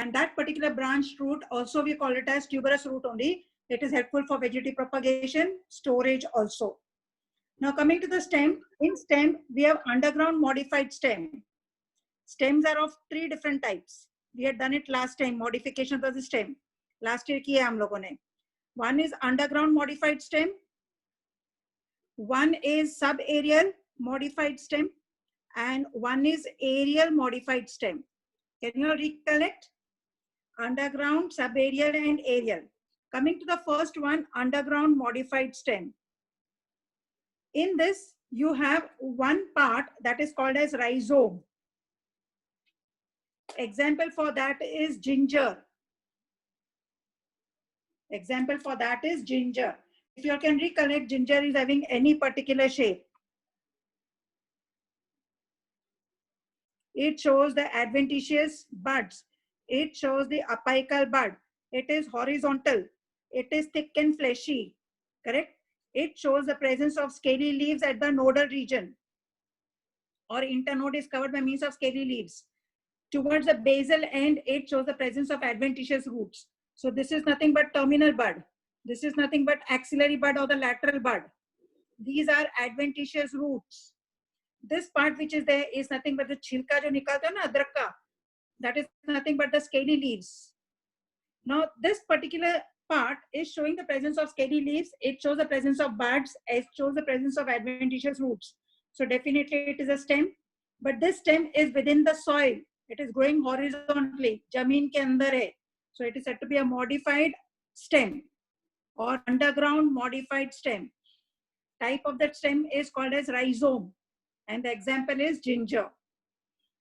and that particular branched root also we call it as tuberous root only. It is helpful for vegetative propagation, storage also. Now coming to the stem, in stem we have underground modified stem. Stems are of 3 different types. We had done it last time, modification of the stem. Last year किया हम लोगों ने. One is underground modified stem. One is subaerial modified stem, and one is aerial modified stem. Can you recollect? Underground, subaerial, and aerial. Coming to the first one, underground modified stem. In this, you have one part that is called as rhizome. Example for that is ginger. Example for that is ginger. If you can recollect, ginger is having any particular shape. It shows the adventitious buds. It shows the apical bud. It is horizontal. It is thick and fleshy. Correct? It shows the presence of scaly leaves at the nodal region, or internode is covered by means of scaly leaves. Towards the basal end, it shows the presence of adventitious roots. So this is nothing but terminal bud. This is nothing but axillary bud or the lateral bud. These are adventitious roots. This part which is there is nothing but the chilka jo nikalta hai na adrak ka. That is nothing but the scaly leaves. Now this particular part is showing the presence of scaly leaves. It shows the presence of buds. It shows the presence of adventitious roots. So definitely it is a stem. But this stem is within the soil. It is growing horizontally. Jameen ke andar hai. So it is said to be a modified stem or underground modified stem. Type of that stem is called as rhizome. And the example is ginger.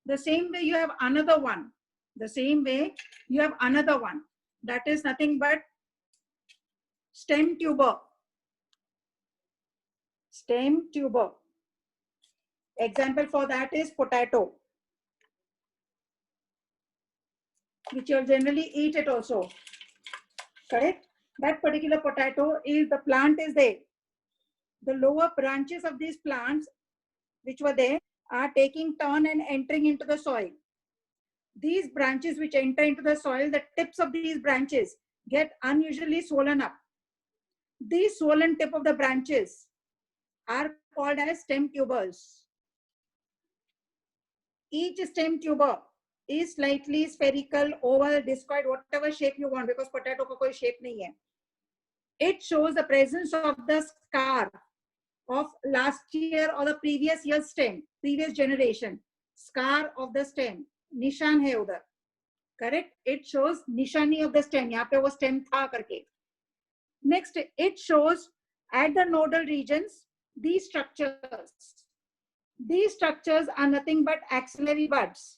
The same way you have another one. The same way you have another one. That is nothing but stem tuber. Stem tuber. Example for that is potato, which you'll generally eat it also. Correct? That particular potato is, the plant is there. The lower branches of these plants, which were there, are taking turn and entering into the soil. These branches which enter into the soil, the tips of these branches get unusually swollen up. These swollen tip of the branches are called as stem tubers. Each stem tuber is slightly spherical, oval, discoid, whatever shape you want, because potato ka koi shape nahi hai. It shows the presence of the scar of last year or the previous year's stem, previous generation. Scar of the stem. Nishan hai udhar. Correct? It shows nishani of the stem. Yahan pe wo stem tha karke. Next, it shows at the nodal regions these structures. These structures are nothing but axillary buds,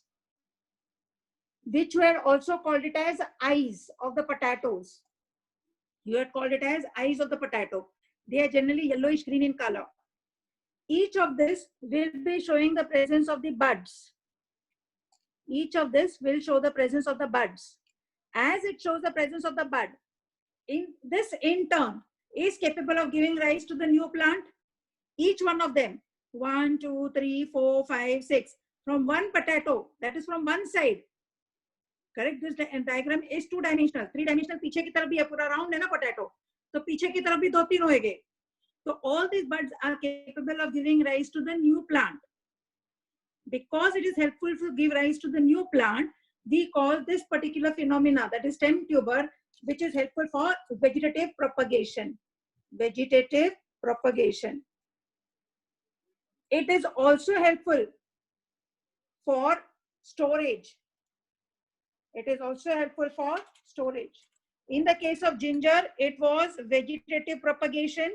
which were also called it as eyes of the potatoes. You had called it as eyes of the potato. They are generally yellowish green in color. Each of this will be showing the presence of the buds. Each of this will show the presence of the buds. As it shows the presence of the bud, in turn is capable of giving rise to the new plant. Each one of them, 1, 2, 3, 4, 5, 6, from one potato, that is from one side. Correct? This diagram is 2-dimensional. 3-dimensional पीछे की तरफ भी है, पूरा round है ना potato. तो पीछे की तरफ भी 2-3 होएंगे. So all these buds are capable of giving rise to the new plant. Because it is helpful to give rise to the new plant, we call this particular phenomena, that is stem tuber, which is helpful for vegetative propagation. Vegetative propagation. It is also helpful for storage. It is also helpful for storage. In the case of ginger, it was vegetative propagation,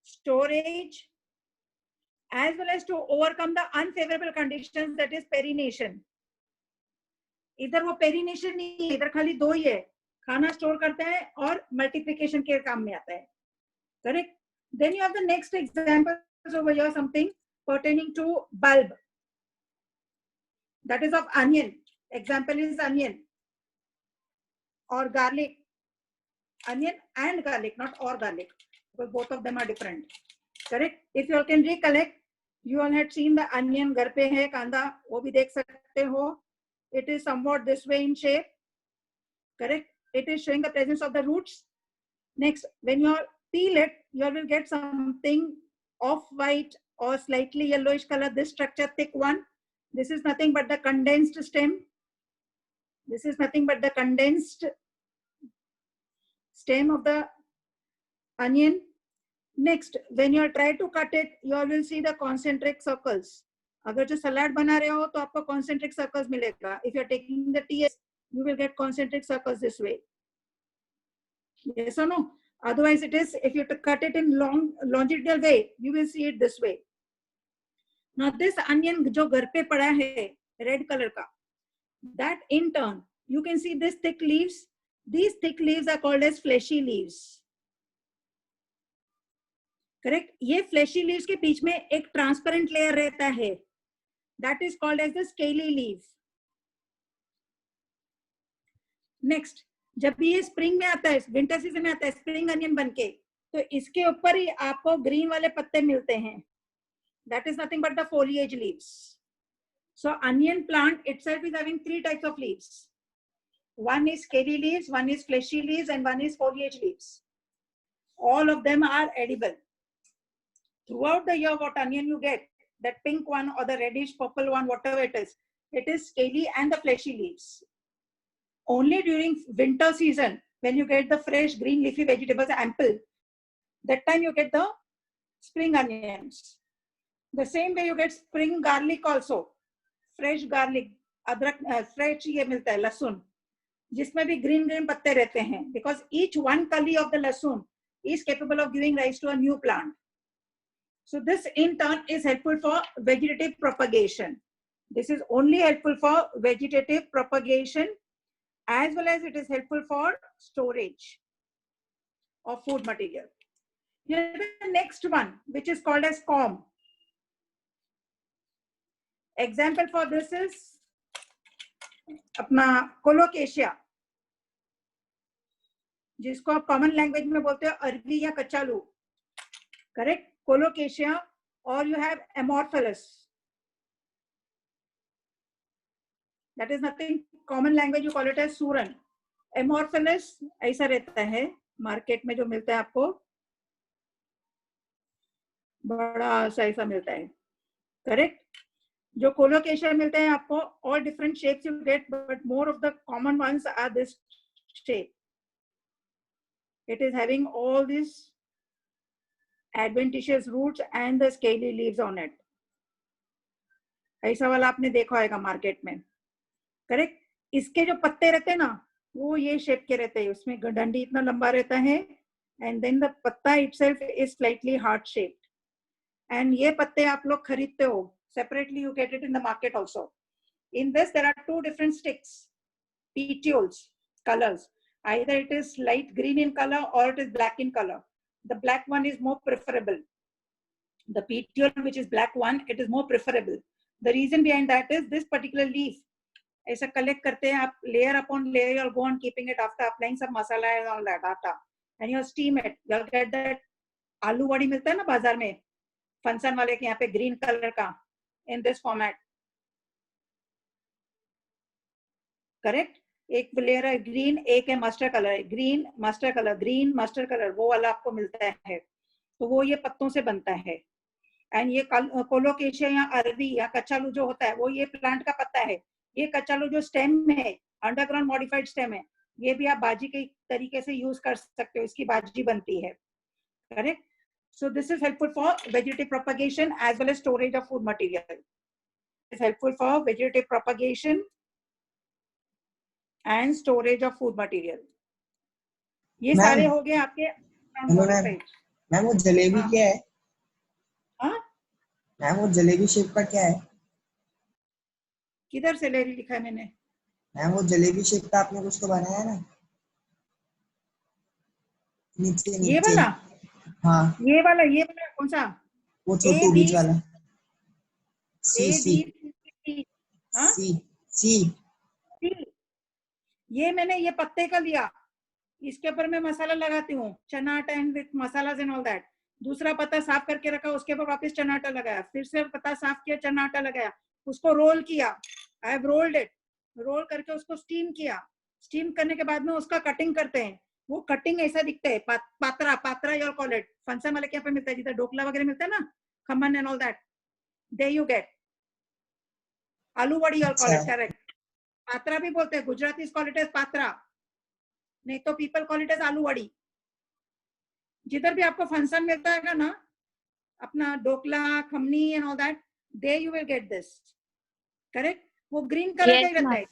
storage, as well as to overcome the unfavorable conditions, that is perennation. इधर वो perennation नहीं है, इधर खाली 2 ही है, खाना store करता है और मल्टीप्लिकेशन के काम में आता है. Correct? Then you have the next example over here, something pertaining to bulb. That is of onion. Example is onion or garlic. Onion and garlic, not or garlic, because both of them are different. Correct? If you all can recollect, you all had seen the onion, घर पे है कांदा, वो भी देख सकते हो. it is somewhat this way in shape. Correct? It is showing the presence of the roots. Next, when you peel it, you will get something off-white or slightly yellowish color. This structure, thick one, this is nothing but the condensed stem. This is nothing but the condensed stem of the onion. Next, when you try to cut it, you will see the concentric circles. अगर जो सलाद बना रहे हो तो आपको concentric circles मिलेगा. If you are taking the TS, you will get concentric circles this way. Yes or no? Otherwise, it is, if you cut it in longitudinal way, you will see it this way. Now, this onion जो घर पे पड़ा है red color का, that in turn, you can see this thick leaves. These thick leaves are called as fleshy leaves. Correct? ये fleshy leaves के बीच में एक transparent layer रहता है. That is called as the scaly leaf. Next, जब भी ये स्प्रिंग में आता है, विंटर सीजन में आता है, स्प्रिंग अनियन बनके, तो इसके ऊपर ही आपको ग्रीन वाले पत्ते मिलते हैं. That is nothing but the foliage leaves. So onion plant itself is having 3 types of leaves. One is scaly leaves, one is fleshy leaves, and one is foliage leaves. All of them are edible. Throughout the year, what onion you get, that pink one or the reddish purple one, whatever it is scaly and the fleshy leaves. Only during winter season, when you get the fresh green leafy vegetables ample, that time you get the spring onions. The same way you get spring garlic also. Fresh garlic, adrak, fresh ये मिलता है लहसुन, जिसमें भी green पत्ते रहते हैं. Because each one kali of the लहसुन is capable of giving rise to a new plant. So this in turn is helpful for vegetative propagation. This is only helpful for vegetative propagation, as well as it is helpful for storage of food material. Here the next one, which is called as corm. Example for this is अपना colocasia, जिसको आप common language में बोलते हो अरबी या कचालू. Correct? Colocasia. और you have amorphous. That is nothing, common language you call it as सूरन. Amorphous ऐसा रहता है, मार्केट में जो मिलता है आपको बड़ा सा ऐसा मिलता है. करेक्ट? जो कोलोकेशिया मिलते हैं आपको, all different shapes you get, but more of the common ones are this shape. It is having all these adventitious roots and the scaly leaves on it. ऐसा वाला आपने देखा होगा मार्केट में. करेक्ट? इसके जो पत्ते रहते हैं ना, वो ये शेप के रहते हैं. उसमें डंडी इतना लंबा रहता है, and then the पत्ता itself is slightly heart shaped. And ये पत्ते आप लोग खरीदते हो. Separately you get it in the market also. In this there are 2 different sticks, petioles, colors. Either it is light green in color or it is black in color. The black one is more preferable. The petiole, which is black one, it is more preferable. The reason behind that is this particular leaf, ऐसा collect करते हैं आप, layer upon layer, you'll go on keeping it after applying some masala and all that atta, and you steam it. You'll get that आलू वड़ी मिलता है ना बाजार में, फंसन वाले के यहाँ पे green color का, in this format. Correct? एक लेयर है ग्रीन, एक है mustard colour. Green mustard colour, green mustard colour, वो वाला आपको मिलता है. तो वो ये पत्तों से बनता है. एंड ये कोलोकेशिया या अरबी या कचालू जो होता है, वो ये प्लांट का पत्ता है. ये कचालू जो स्टेम है, अंडरग्राउंड मॉडिफाइड स्टेम है, ये भी आप बाजी के तरीके से यूज कर सकते हो. इसकी बाजी बनती है. Correct? So this is helpful for vegetative propagation as well as storage of food material. It's helpful for vegetative propagation and storage of food material. ये सारे हो गए आपके. मैम वो जलेबी क्या है? हाँ मैम वो जलेबी शेप का क्या है? किधर से ले लिखा है मैंने? मैम वो जलेबी शेप का आपने कुछ तो बनाया है ना नीचे नीचे. ये वाला? हाँ ये वाला कौन सा? वो छोटू बीच वाला. सी सी सी सी. ये मैंने ये पत्ते का लिया, इसके ऊपर मैं मसाला लगाती हूँ, चना आटा and with masalas and all that. दूसरा पत्ता साफ करके रखा, उसके ऊपर वापस चना आटा लगाया, फिर से पत्ता साफ किया, चना आटा लगाया, उसको रोल किया. I have rolled it. Roll करके उसको स्टीम किया, स्टीम करने के बाद में उसका कटिंग करते हैं, वो कटिंग ऐसा दिखता है, Patra, Patra you call it, function वाले के यहाँ पे मिलता है, जिधर ढोकला वगैरह मिलता है ना, khaman and all that, there you get aloo vadi you call it, correct, patra भी बोलते हैं, Gujarati call it as patra, नहीं तो पीपल कॉल इट एज आलू वड़ी। जिधर भी आपको फंक्शन मिलता है ना अपना dhokla, khamani and all that, there you will get this, correct. वो ग्रीन कलर का ही रहता है,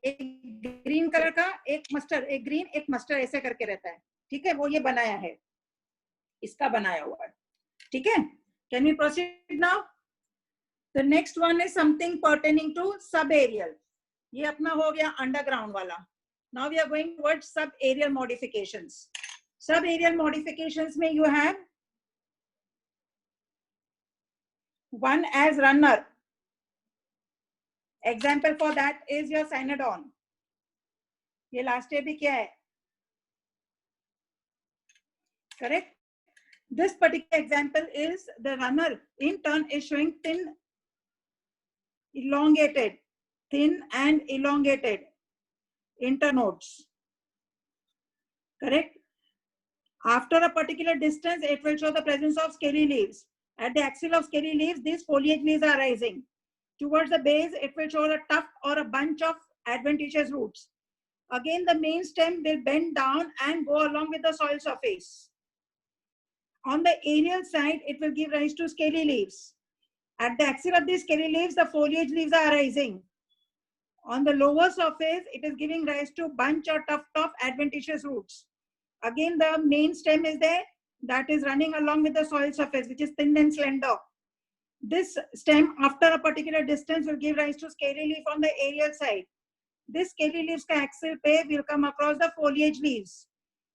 एक ग्रीन कलर का, एक मस्टर्ड, एक ग्रीन एक मस्टर्ड ऐसे करके रहता है, ठीक है, वो ये बनाया है, इसका बनाया हुआ है, ठीक है। Can we proceed now? The next one is something pertaining to sub aerial, ये अपना हो गया अंडरग्राउंड वाला। Now we are going towards sub aerial modifications. Sub aerial modifications में you have one as runner, example for that is your Cynodon, ये last year भी क्या है, correct? This particular example is the runner in turn is showing thin and elongated internodes, correct? After a particular distance, it will show the presence of scaly leaves. At the axil of scaly leaves, these foliage leaves are rising. Towards the base, it will show a tuft or a bunch of adventitious roots. Again, the main stem will bend down and go along with the soil surface. On the aerial side, it will give rise to scaly leaves. At the axil of these scaly leaves, the foliage leaves are rising. On the lower surface, it is giving rise to bunch or tuft of adventitious roots. Again, the main stem is there that is running along with the soil surface, which is thin and slender. This stem, after a particular distance, will give rise to scaly leaf on the aerial side. This scaly leaves ka axil pe will come across the foliage leaves.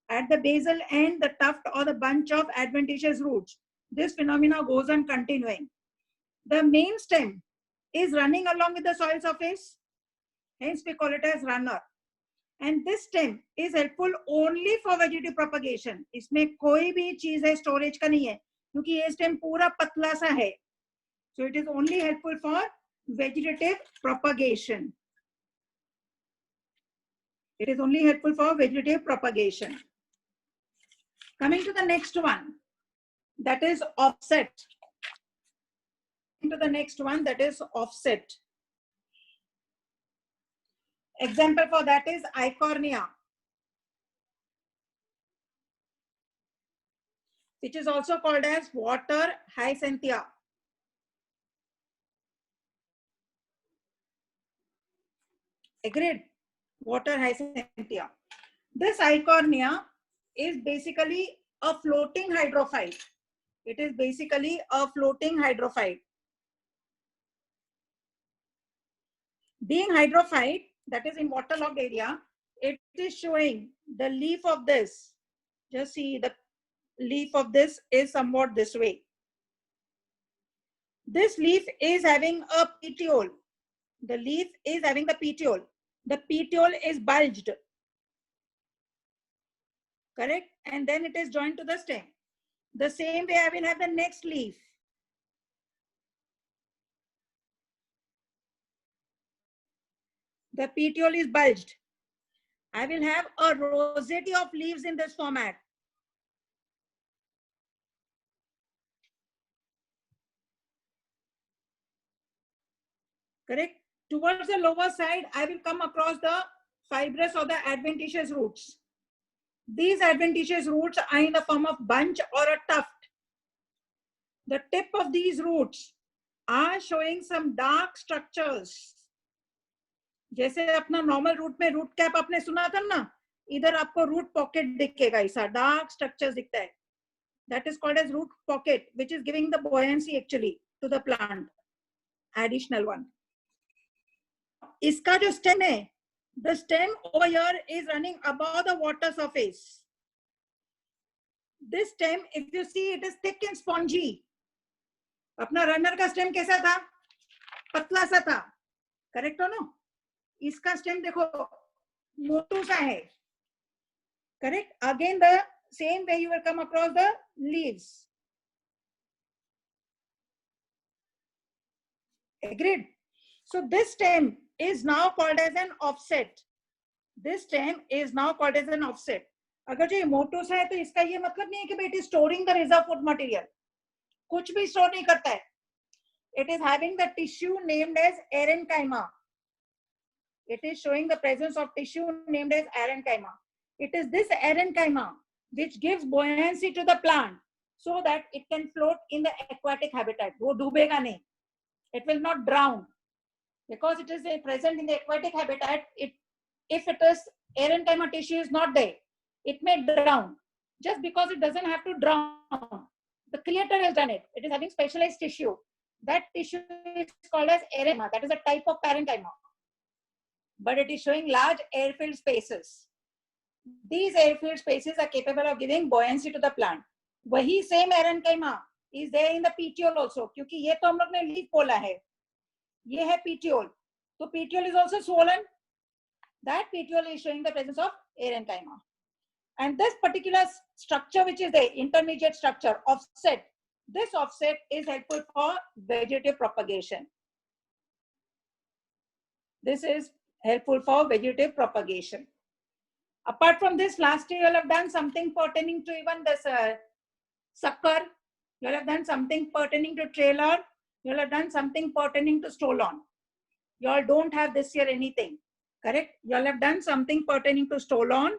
At the basal end, the tuft or the bunch of adventitious roots. This phenomena goes on continuing. The main stem is running along with the soil surface. Hence, we call it as runner. And this stem is helpful only for vegetative propagation. इसमें कोई भी चीज है storage का नहीं है, क्योंकि ये stem पूरा पतला सा है. So it is only helpful for vegetative propagation. It is only helpful for vegetative propagation. Coming to the next one, that is offset. To the next one, that is offset. Example for that is Eichhornia, which is also called as water hyacinthia. Agreed? Water hyacinthia. This Eichhornia is basically a floating hydrophyte. It is basically a floating hydrophyte. Being hydrophyte, that is in waterlogged area, it is showing the leaf of this. Just see, the leaf of this is somewhat this way. This leaf is having a petiole. The leaf is having the petiole. The petiole is bulged. Correct? And then it is joined to the stem. The same way I will have the next leaf. The petiole is bulged. I will have a rosette of leaves in this format. Correct? Towards the lower side, I will come across the fibrous or the adventitious roots. These adventitious roots are in the form of bunch or a tuft. The tip of these roots are showing some dark structures. जैसे अपना normal route में root cap आपने सुना था ना, इधर आपको root pocket दिखेगा, ऐसा डार्क स्ट्रक्चर्स दिखता है. That is called as root pocket, which is giving the buoyancy actually to the plant. Additional one. इसका जो stem है, the stem over here is running above the water surface. This stem, if you see, it is thick and spongy. अपना runner का stem कैसा था? पतला सा था. करेक्ट हो ना? इसका स्टेम देखो मोटू सा है. Correct? Again, the same way you will come across the leaves. Agreed? So this stem is now called as an offset. This stem is now called as an offset. अगर जो mottos है तो इसका ये मतलब नहीं है कि it is storing the reserve food material. कुछ भी स्टोर नहीं करता है. It is having the tissue named as parenchyma. It is showing the presence of tissue named as parenchyma. It is this parenchyma which gives buoyancy to the plant so that it can float in the aquatic habitat. वो डूबेगा नहीं. It will not drown. Because it is present in the aquatic habitat, if it is parenchyma tissue is not there, it may drown. Just because it doesn't have to drown, the creator has done it. It is having specialized tissue. That tissue is called as parenchyma. That is a type of parenchyma. But it is showing large airfilled spaces. These airfilled spaces are capable of giving buoyancy to the plant. वही same parenchyma is there in the petiole also. क्योंकि ये तो हम लोग ने leaf बोला है. ये है petiole. So petiole is also swollen. That petiole is showing the presence of parenchyma. And this particular structure which is the intermediate structure, offset, this offset is helpful for vegetative propagation. This is helpful for vegetative propagation. Apart from this, last year you will have done something pertaining to even this sucker. You will have done something pertaining to trailer. You will have done something pertaining to stolon. You all don't have this year anything, correct? You all have done something pertaining to stolon,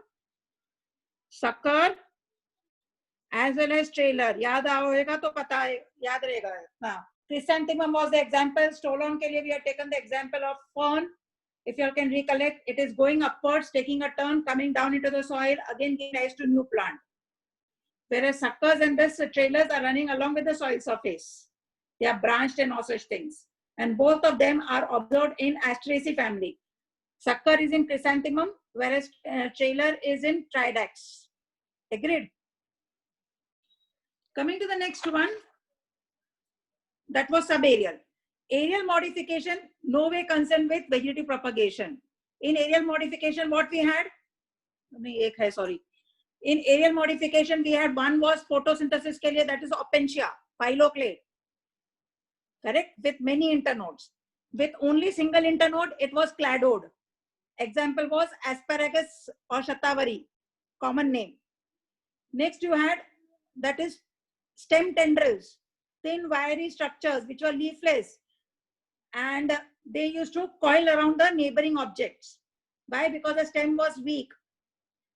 sucker, as well as trailer. याद आएगा तो पता याद रहेगा. हाँ. Chrysanthemum was the example. Stolon के लिए we have taken the example of fern. If you all can recollect, it is going upwards, taking a turn, coming down into the soil, again giving rise to new plant. Whereas suckers and this trailers are running along with the soil surface. They are branched and all such things. And both of them are observed in Asteraceae family. Sucker is in Chrysanthemum, whereas trailer is in Tridax. Agreed? Coming to the next one, that was subaerial. Aerial modification, no way concerned with vegetative propagation. In aerial modification, what we had? Sorry. In aerial modification, we had one was photosynthesis ke liye, that is Opentia, phylloclade. Correct? With many internodes. With only single internode, it was cladode. Example was asparagus or shatavari, common name. Next you had, that is stem tendrils, thin wiry structures which were leafless, and they used to coil around the neighboring objects. Why? Because the stem was weak,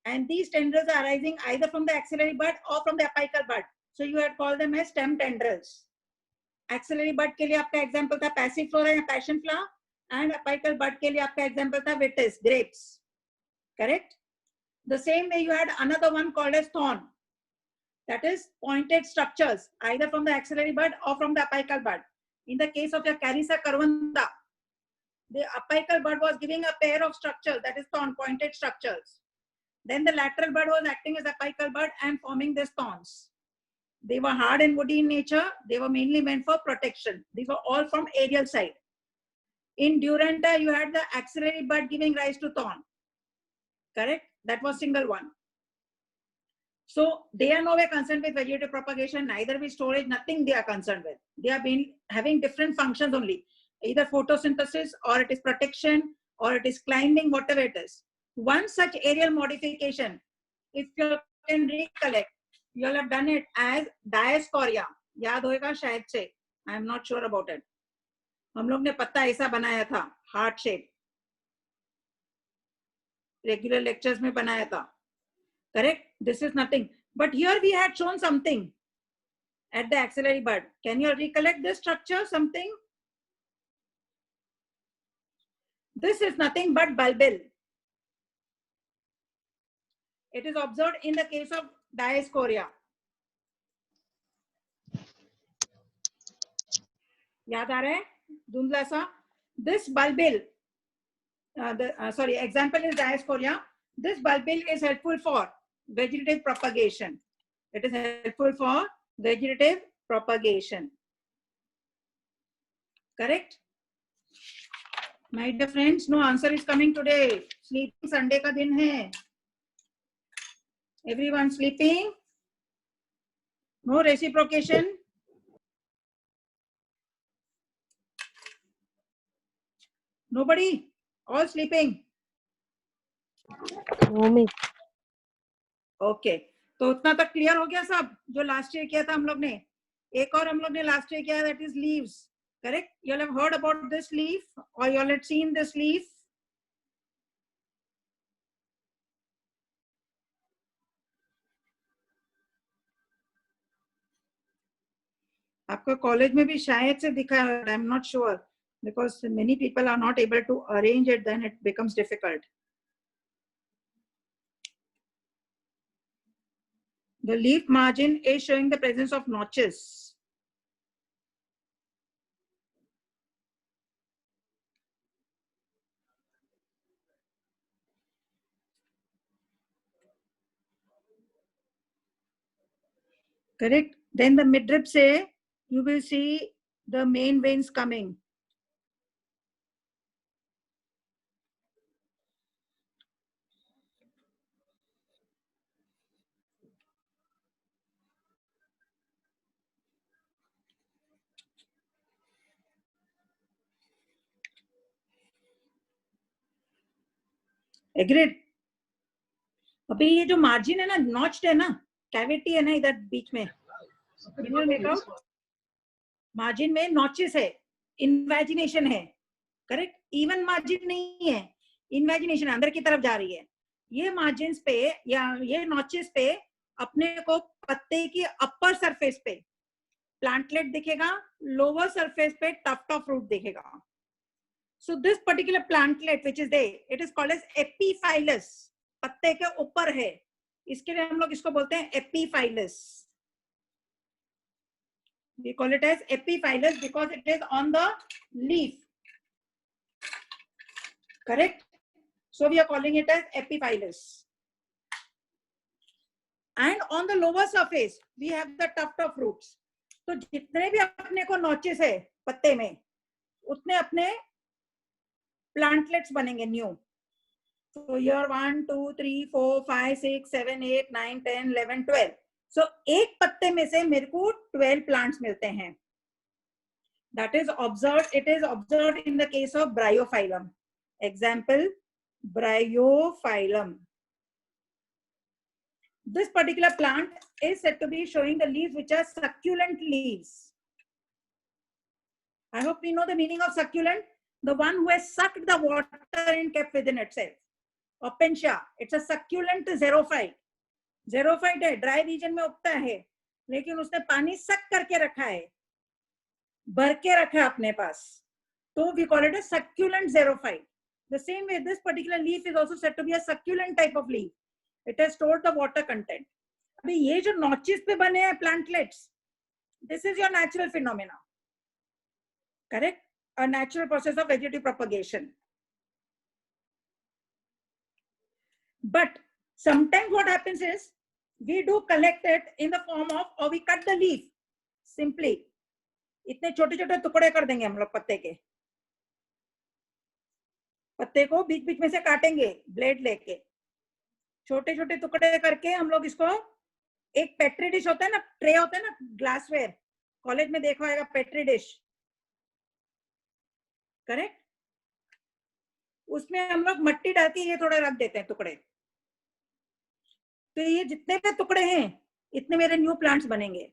and these tendrils are arising either from the axillary bud or from the apical bud. So you had called them as stem tendrils. Axillary bud के लिए आपका example था passiflora या passion flower, and apical bud के लिए आपका example था vitis, grapes. Correct? The same way you had another one called as thorn. That is pointed structures either from the axillary bud or from the apical bud. In the case of your Carissa curvanda, the apical bud was giving a pair of structures, that is thorn, pointed structures. Then the lateral bud was acting as apical bud and forming these thorns. They were hard and woody in nature. They were mainly meant for protection. These were all from aerial side. In Duranta, you had the axillary bud giving rise to thorn. Correct? That was single one. So they are no way concerned with vegetative propagation, neither with storage, nothing they are concerned with. They have been having different functions only, either photosynthesis, or it is protection, or it is climbing, whatever it is. One such aerial modification, if you can recollect, you will have done it as Diascorea. याद होएगा शायद से. I am not sure about it. हम लोग ने पत्ता ऐसा बनाया था, heart shape. Regular lectures में बनाया था. Correct? This is nothing. But here we had shown something at the axillary bud. Can you recollect this structure? Something? This is nothing but bulbil. It is observed in the case of Diascorea. याद आ रहा है? धुंधला सा. This bulbil, example is Diascorea. This bulbil is helpful for vegetative propagation. It is helpful for vegetative propagation. Correct? My dear friends, no answer is coming today. Sleeping Sunday का दिन है. Everyone sleeping? No reciprocation? Nobody? All sleeping? No, miss. Okay, तो उतना तक clear हो गया सब जो लास्ट ईयर किया था हम लोग ने. एक और हम लोग ने लास्ट ईयर किया, that is leaves. Correct? You all have heard about this leaf और you all have seen this leaf. आपका कॉलेज में भी शायद से दिखा है, I am not sure, because many people are not able to arrange it, then it becomes difficult. The leaf margin is showing the presence of notches. Correct? Then the midrib say, you will see the main veins coming. Agreed? अभी ये जो margin है ना, notched है ना, cavity है ना इधर बीच में, मार्जिन में नॉचेस है, इन्वेजिनेशन है. करेक्ट? इवन मार्जिन नहीं है, इन्वेजिनेशन अंदर की तरफ जा रही है. ये मार्जिन पे या ये नॉचेस पे अपने को पत्ते की अपर सरफेस पे प्लांटलेट दिखेगा, लोअर सरफेस पे टफ्ट ऑफ रूट दिखेगा. So this particular plantlet which is there, it is called as epiphyllus. पत्ते के ऊपर है, इसके लिए हम लोग इसको बोलते हैं epiphyllus. We call it as epiphyllus because it is on the leaf. Correct? So we are calling it as epiphyllus. And on the lower surface we have the tuft of roots. तो जितने भी अपने को notches है पत्ते में, उतने अपने प्लांटलेट्स बनेंगे न्यू. So here 1, 2, 3, 4, 5, 6, 7, 8, 9, 10, 11, 12. So एक पत्ते में से मेरे को 12 प्लांट्स मिलते हैं. That is observed. It is observed in the case of Bryophyllum. Example, Bryophyllum. This particular plant is said to be showing the leaves which are succulent leaves. I hope we know the meaning of succulent. The one who has sucked the water and kept within itself. Opentia, it's a succulent xerophyte. Xerophyte है, dry region में उगता है, लेकिन उसने पानी सक करके रखा है, भर के रखा है अपने पास, तो we call it a succulent xerophyte. The same way, this particular leaf is also said to be a succulent type of leaf. It has stored the water content. अभी ये जो notches पे बने हैं plantlets, this is your natural phenomena. Correct? A natural process of vegetative propagation. But sometimes what happens is we do collect it in the form of, or we cut the leaf simply. इतने छोटे छोटे टुकड़े कर देंगे हम लोग पत्ते के, पत्ते को बीच बीच में से काटेंगे ब्लेड लेके, छोटे छोटे टुकड़े करके हम लोग इसको, एक पेट्री डिश होता है ना, ट्रे होता है ना, ग्लासवेयर, कॉलेज में देखा होगा पेट्री डिश. करेक्ट? उसमें हम लोग मट्टी डाल के ये थोड़े रख देते हैं टुकड़े. तो ये जितने भी टुकड़े हैं इतने मेरे न्यू प्लांट्स बनेंगे.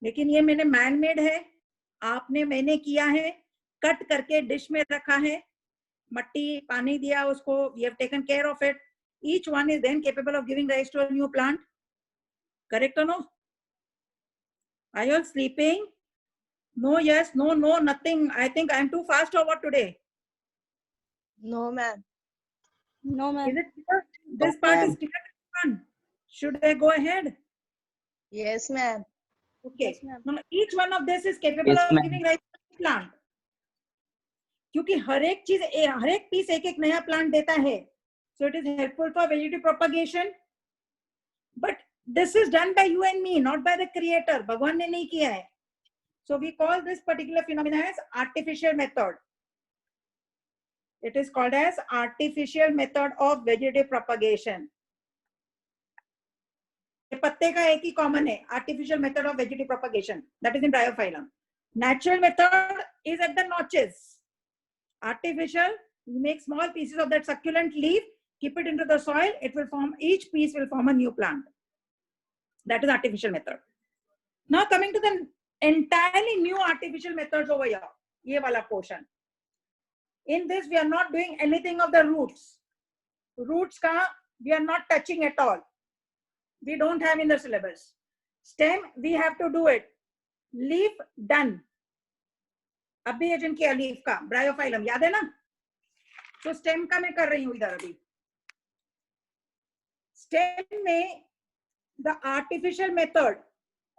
लेकिन ये मैंने मैन मेड है, आपने मैंने किया है, कट करके डिश में रखा है, मट्टी पानी दिया उसको, we have taken care of it. Each one is then capable of giving rise to a new plant. Correct or no? Are you all sleeping? No, yes, no, no, nothing. I think I am too fast or what today? No, ma'am. No, ma'am. Is it clear? This part is clear. Should I go ahead? Yes, ma'am. Okay. Yes, ma'am. Now each one of this is capable Yes, of ma'am. giving rise to a plant. क्योंकि हर एक चीज, हर एक piece एक एक नया plant देता है. So it is helpful for vegetative propagation. But this is done by you and me, not by the creator. भगवान ने नहीं किया है. So we call this particular phenomena as artificial method. It is called as artificial method of vegetative propagation. पत्ते का एक ही common है, artificial method of vegetative propagation. That is in Bryophyllum. Natural method is at the notches. Artificial You make small pieces of that succulent leaf, keep it into the soil, it will form, each piece will form a new plant. That is artificial method. Now coming to the entirely new artificial methods over here, ye wala portion. In this, we are not doing anything of the roots. Roots ka we are not touching at all. We don't have in the syllabus. Stem, we have to do it. Leaf, done. अभी agent किया leaf का, Bryophyllum याद है ना? तो stem का मैं कर रही हूं इधर अभी. स्टेम में the artificial method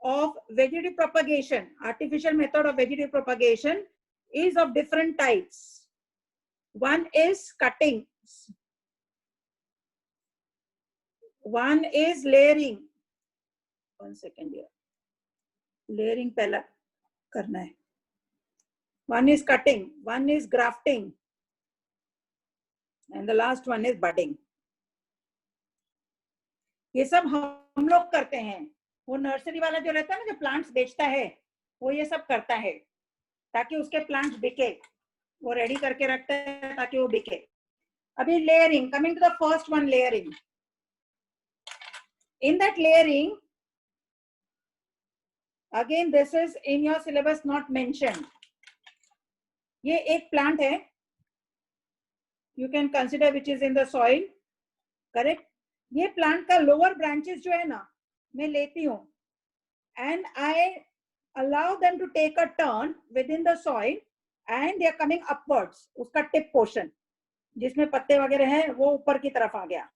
of vegetative propagation is of different types. One is cutting. One is layering. 1 second here. Layering पहला करना है. One is cutting. One is grafting. And the last one is budding. ये सब हम लोग करते हैं. वो नर्सरी वाला जो रहता है ना, जो प्लांट्स बेचता है, वो ये सब करता है ताकि उसके प्लांट्स बिके. वो रेडी करके रखता है ताकि वो बिके. अभी layering, coming to the first one, layering. In that layering, again this is in your syllabus not mentioned. ये एक plant है, you can consider which is in the soil, correct? ये plant का lower branches जो है ना, मैं लेती हूँ and I allow them to take a turn within the soil and they are coming upwards. उसका tip portion जिसमें पत्ते वगैरह हैं वो ऊपर की तरफ आ गया.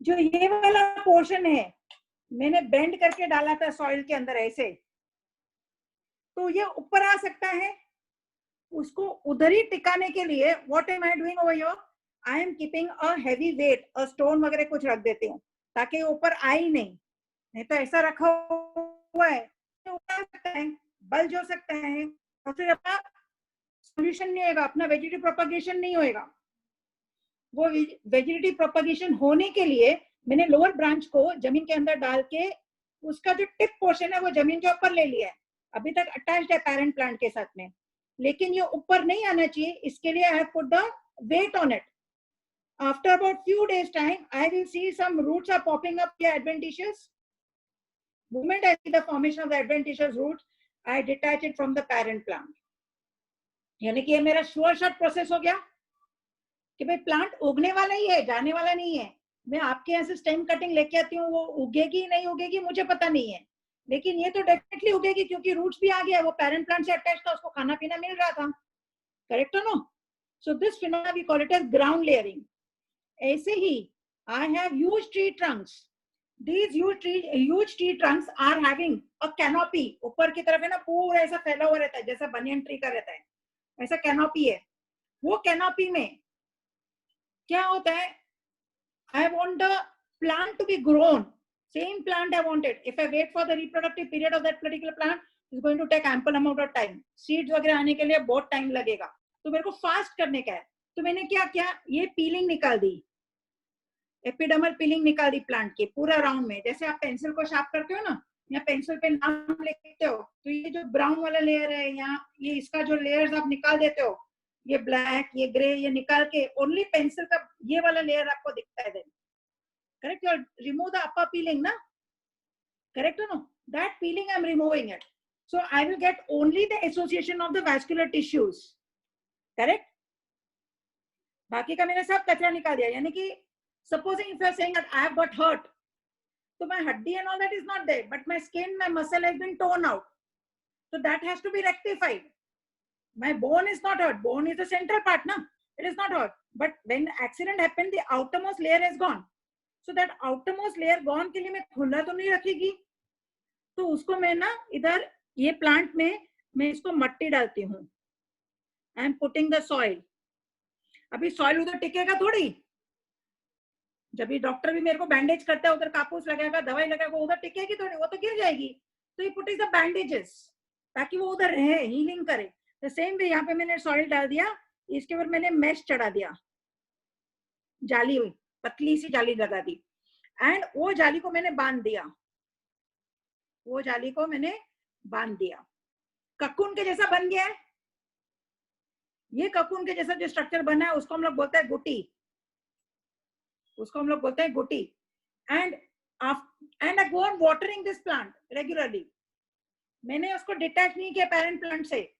जो ये वाला पोर्शन है मैंने बेंड करके डाला था सॉइल के अंदर ऐसे, तो ये ऊपर आ सकता है. उसको उधर ही टिकाने के लिए what am I doing over here, I am keeping a heavy weight, a stone वगैरह कुछ रख देती हूँ ताकि ऊपर आए ही नहीं तो ऐसा रखा हुआ है ऊपर आ सकता है, बल्ज हो सकता है और फिर अपना सॉल्यूशन नहीं होगा, अपना वेजिटेटिव प्रोपगेशन नहीं होएगा. वो वेजिटेटिव प्रोपगेशन होने के लिए मैंने लोअर ब्रांच को जमीन के अंदर डाल के उसका जो टिप पोर्शन है वो जमीन के ऊपर ले लिया है. अभी तक अटैच्ड है पेरेंट प्लांट के साथ में, लेकिन ये ऊपर नहीं आना चाहिए. इसके लिए I have put the weight on it. After about few days time I will see some roots are popping up here adventitious. Moment I see the formation of the adventitious roots, I detach it from the parent plant. यानी कि ये मेरा sure shot process हो गया कि भाई plant उगने वाला ही है, जाने वाला नहीं है. मैं आपके यहाँ से स्टेम कटिंग लेके आती हूँ, वो उगेगी नहीं उगेगी मुझे पता नहीं है, लेकिन ये तो डेफिनेटली उगेगी क्योंकि रूट्स भी आ गया, वो पेरेंट प्लांट से अटैच था, उसको खाना पीना मिल रहा था. Correct no? So this phenomena we call it as ground layering. ऐसे ही I have huge tree trunks. These huge tree trunks are having a canopy. ऊपर की तरफ है ना पूरा ऐसा फैला हुआ रहता है जैसा बनियन ट्री का रहता है, ऐसा कैनोपी है. वो कैनोपी में क्या होता है, I want the plant to be grown. Same plant I wanted. If I wait for the reproductive period of that particular plant, it's going to take ample amount of time. Seeds वगैरह आने के लिए बहुत time लगेगा, तो मेरे को fast करने का है. तो मैंने क्या किया, ये पीलिंग निकाल दी, एपिडर्मल पीलिंग निकाल दी प्लांट की पूरा राउंड में. जैसे आप पेंसिल को शार्प करते हो ना, या पेंसिल पे नाम लिखते हो, तो ये जो ब्राउन वाला लेयर है यहाँ, ये इसका जो लेयर्स आप निकाल देते हो, ये ब्लैक ये ग्रे ये निकाल के ओनली पेंसिल का ये वाला लेयर आपको दिखता है. Then correct, you remove the upper peeling ना, correct no? That peeling I am removing it, so I will get only the association of the vascular tissues. Correct, बाकी का मैंने सब कचरा निकाल दिया. यानी कि supposing if you are saying that I have got hurt, so my haddi and all that is not there, but my skin, my muscle has been torn out, so that has to be rectified. My bone is not hurt, bone is the central part na, it is not hurt, but when accident happened the outermost layer is gone, so that outermost layer gone के लिए मैं खुला तो नहीं रखेगी, तो उसको मैं ना इधर ये प्लांट में मैं इसको मट्टी डालती हूँ. I am putting the soil. अभी सॉइल उधर टिकेगा थोड़ी, जब ये डॉक्टर भी मेरे को बैंडेज करता है, उधर कापूस लगाएगा दवाई लगाएगा, उधर टिकेगी थोड़ी, वो तो गिर जाएगी. तो ये पुटिंग द बैंडेजेस ताकि वो उधर रहे, हीलिंग करे. द सेम वे यहाँ पे मैंने सॉइल डाल दिया, इसके ऊपर मैंने मैश चढ़ा दिया, जाली हुई पतली सी जाली लगा दी, एंड वो जाली को मैंने बांध दिया, वो जाली को मैंने बांध दिया. ककून के जैसा बन गया है. ये ककून के जैसा जो स्ट्रक्चर बना है उसको हम लोग बोलते हैं गुटी, उसको हम लोग बोलते हैं गुटी. And I go on watering this plant regularly. मैंने उसको डिटैच नहीं किया पेरेंट प्लांट से.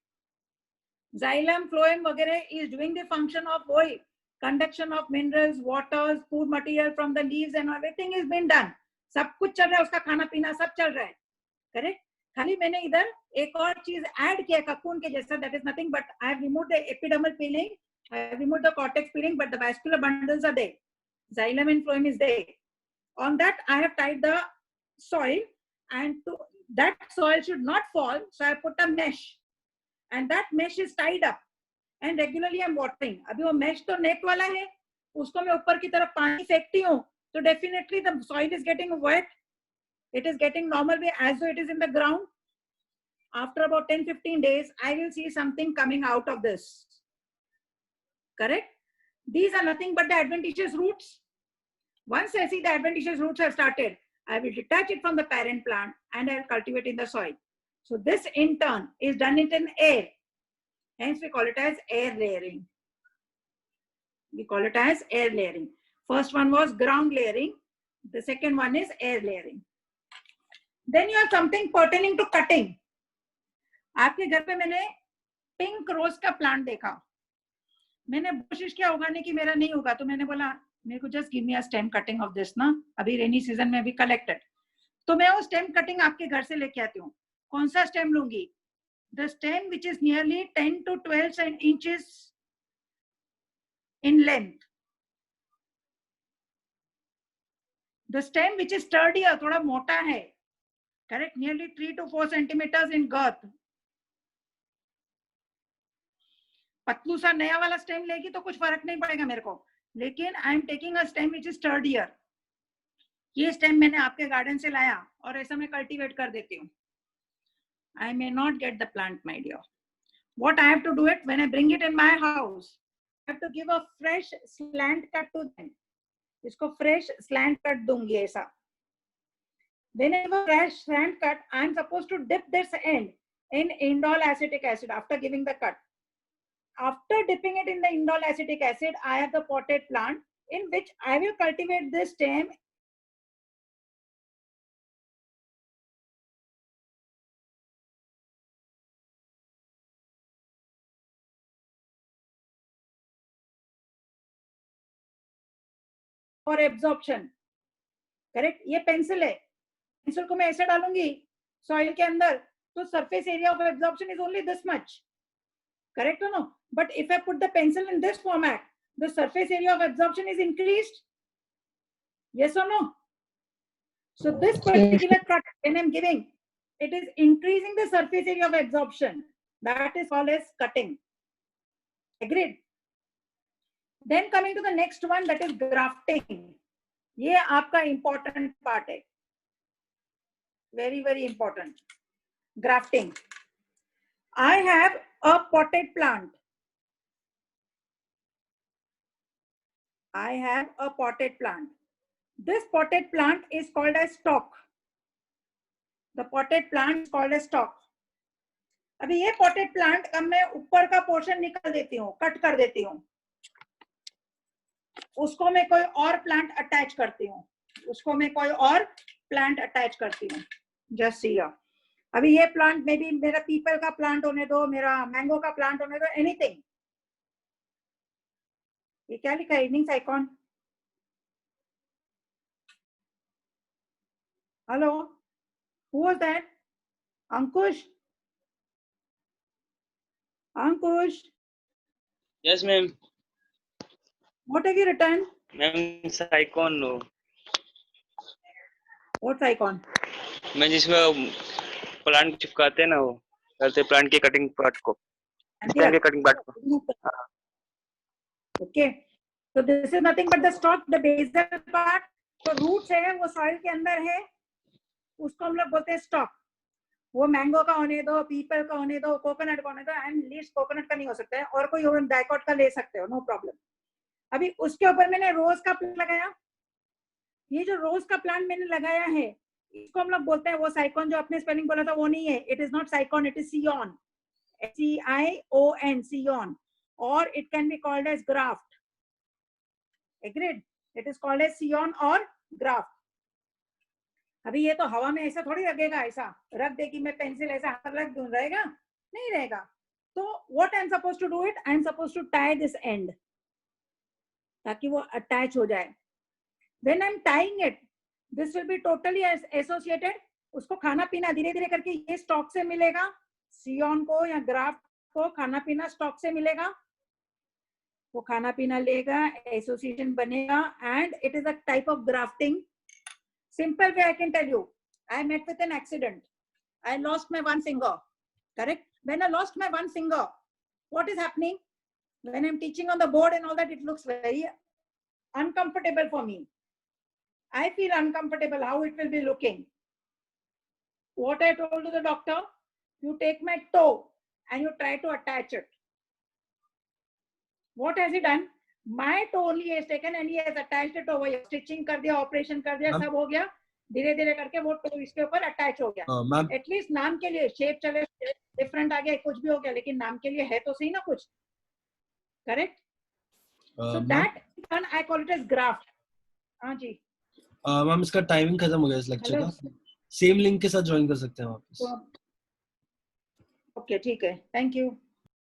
Xylem, phloem वगैरह is doing the function of वही conduction of minerals, waters, food material from the leaves and everything is been done. सब कुछ चल रहा है, उसका खाना पीना सब चल रहा है, करेक्ट. खाली मैंने इधर एक और चीज ऐड किया ककून के जैसा, that is nothing but I have removed the epidermal peeling, I have removed the cortex peeling, but the vascular bundles are there. Xylem and phloem is there. On that I have tied the soil, and to that soil should not fall, so I put a mesh. And that mesh is tied up and regularly I'm watering. अभी वो mesh तो net वाला है, उसको मैं ऊपर की तरफ पानी फेंकती हूँ तो definitely the soil is getting wet. It is getting normal way as though it is in the ground. After about 10-15 days, I will see something coming out of this. Correct? These are nothing but the adventitious roots. Once I see the adventitious roots have started, I will detach it from the parent plant and I will cultivate in the soil. So this in turn is done it in air. Hence we call it as air layering. We call it as air layering. First one was ground layering. The second one is air layering. Then you have something pertaining to cutting. आपके घर पे मैंने pink rose का plant देखा. मैंने कोशिश किया उगाने की, मेरा नहीं होगा, तो मैंने बोला मेरे को just give me a stem cutting of this ना, अभी रेनी सीजन में अभी कलेक्टेड. तो मैं वो स्टेम कटिंग आपके घर से लेके आती हूँ. कौन सा स्टेम लूंगी? The stem which is nearly 10 to 12 inches in length. The stem which is sturdier, थोड़ा मोटा है, correct, nearly 3 to 4 centimeters in girth. Patlu सा नया वाला स्टेम लेगी तो कुछ फर्क नहीं पड़ेगा मेरे को, लेकिन I am taking a stem which is sturdier. ये स्टेम मैंने आपके गार्डन से लाया और ऐसा मैं कल्टीवेट कर देती हूँ. I may not get the plant, my dear. What I have to do it when I bring it in my house, I have to give a fresh slant cut to them. इसको fresh slant cut दूंगी ऐसा. Whenever fresh slant cut, I am supposed to dip this end in indole acetic acid after giving the cut. After dipping it in the indole acetic acid, I have the potted plant in which I will cultivate this stem. For absorption, correct. ये pencil है, pencil को मैं ऐसे डालूंगी soil के अंदर तो surface area of absorption is only this much, correct or no? But if I put the pencil in this format, the surface area of absorption is increased. Yes or no? So this particular cut when I'm giving, it is increasing the surface area of absorption. That is called as cutting. Agreed? Then coming to the next one, that is grafting. ये आपका important part है. Very, very important. Grafting. I have a potted plant. I have a potted plant. This potted plant is called as stalk. The potted plant is called as stalk. अभी ये potted plant का मैं ऊपर का portion निकाल देती हूँ, cut कर देती हूँ. उसको मैं कोई और प्लांट अटैच करती हूँ. उसको मैं कोई और प्लांट अटैच करती हूँ. Just see here. अभी ये प्लांट में भी मेरा पीपल का प्लांट होने दो, मेरा मैंगो का प्लांट होने दो, एनीथिंग. ये क्या लिखा है? Evening साइकॉन. Hello, who was that? Ankush. Ankush. Yes, ma'am. What have you written? Ma'am, साइकॉन low. What साइकॉन? मैं जिसमें प्लांट चिपकाते हैं ना, वो करते प्लांट के कटिंग पार्ट को. स्टेम के कटिंग पार्ट को. Okay. So this is nothing but the stalk, the basal part. तो roots है, वो soil के अंदर है, उसको हम लोग बोलते हैं stalk. वो मैंगो का होने दो, पीपल का होने दो, कोकोनट का होने दो, एंड लीस्ट कोकोनट का नहीं हो सकता है, और कोई डाइकॉट का ले सकते हो, नो प्रॉब्लम. अभी उसके ऊपर मैंने रोज का प्लांट लगाया. ये जो रोज का प्लांट मैंने लगाया है, इसको हम लोग बोलते हैं, वो साइकॉन जो आपने स्पेलिंग बोला था वो नहीं है. It is not sycon, it is scion. SEION, scion. or it can be called as graft. Agreed? It is called as scion or graft. अभी ये तो हवा में ऐसा थोड़ी लगेगा, ऐसा रख देगी मैं पेंसिल ऐसा हाथ रख दूं, रहेगा नहीं रहेगा. तो what I am supposed to do it, I am supposed to tie this end ताकि वो attach हो जाए. When I am tying it, this will be totally associated. उसको खाना पीना धीरे धीरे करके ये स्टॉक से मिलेगा, सियॉन को या ग्राफ्ट को खाना पीना स्टॉक से मिलेगा, वो खाना पीना लेगा, एसोसिएशन बनेगा, and it is a type of grafting. Simple way I can tell you. I met with an accident. I lost my one finger. Correct? When I lost my one finger, what is happening? When I'm teaching on the board and all that, it looks very uncomfortable for me. I feel uncomfortable how it will be looking. What I told to the doctor, you take my toe and you try to attach it. What has he done? My toe only has taken and he has attached it over here. Stitching कर दिया, operation कर दिया, सब हो गया. धीरे धीरे करके वो toe इसके ऊपर attach हो गया. At least नाम के लिए shape चले, different आ गया, कुछ भी हो गया, लेकिन नाम के लिए है तो सही ना कुछ. Correct? So that one I call it as graft. हाँ जी. मैम इसका टाइमिंग खत्म हो गया इस लेक्चर का. सेम लिंक के साथ ज्वाइन कर सकते हैं वापस. ओके ठीक है. Thank you.